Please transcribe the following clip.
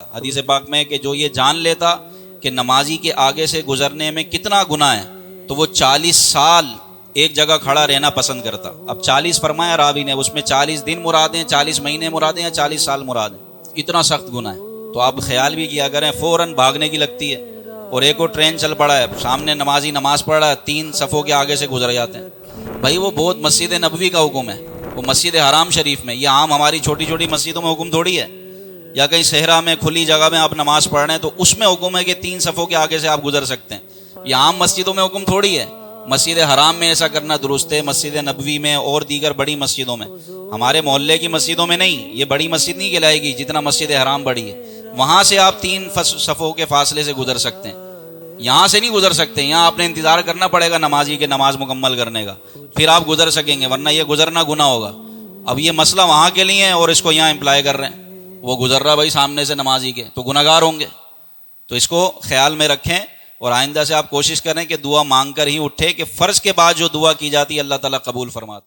حدیث پاک میں کہ جو یہ جان لیتا کہ نمازی کے آگے سے گزرنے میں کتنا گناہ ہے تو وہ 40 سال ایک جگہ کھڑا رہنا پسند کرتا۔ اب 40 فرمایا راوی نے، اس میں 40 دن مراد ہیں، 40 مہینے مراد ہیں یا 40 سال مراد ہیں، اتنا سخت گناہ ہے۔ تو آپ خیال بھی کیا کریں، فوراً بھاگنے کی لگتی ہے۔ اور ایک اور ٹرین چل پڑا ہے، سامنے نمازی نماز پڑھ رہا ہے، 3 صفوں کے آگے سے گزر جاتے ہیں۔ بھائی وہ بہت مسجد نبوی کا حکم ہے، وہ مسجد حرام شریف میں، یہ عام ہماری چھوٹی چھوٹی مسجدوں میں حکم تھوڑی ہے، یا کہیں صحرا میں کھلی جگہ میں آپ نماز پڑھ رہے ہیں تو اس میں حکم ہے کہ 3 صفوں کے آگے سے آپ گزر سکتے ہیں۔ یہ عام مسجدوں میں حکم تھوڑی ہے، مسجد حرام میں ایسا کرنا درست ہے، مسجد نبوی میں اور دیگر بڑی مسجدوں میں۔ ہمارے محلے کی مسجدوں میں نہیں، یہ بڑی مسجد نہیں کہلائے گی جتنا مسجد حرام بڑی ہے، وہاں سے آپ 3 صفوں کے فاصلے سے گزر سکتے ہیں، یہاں سے نہیں گزر سکتے، یہاں آپ نے انتظار کرنا پڑے گا نمازی کے نماز مکمل کرنے کا، پھر آپ گزر سکیں گے، ورنہ یہ گزرنا گناہ ہوگا۔ اب یہ مسئلہ وہاں کے لیے ہے اور اس کو یہاں امپلائی کر رہے ہیں، وہ گزر رہا بھائی سامنے سے نمازی کے تو گناہگار ہوں گے۔ تو اس کو خیال میں رکھیں اور آئندہ سے آپ کوشش کریں کہ دعا مانگ کر ہی اٹھے، کہ فرض کے بعد جو دعا کی جاتی ہے اللہ تعالیٰ قبول فرماتا ہے۔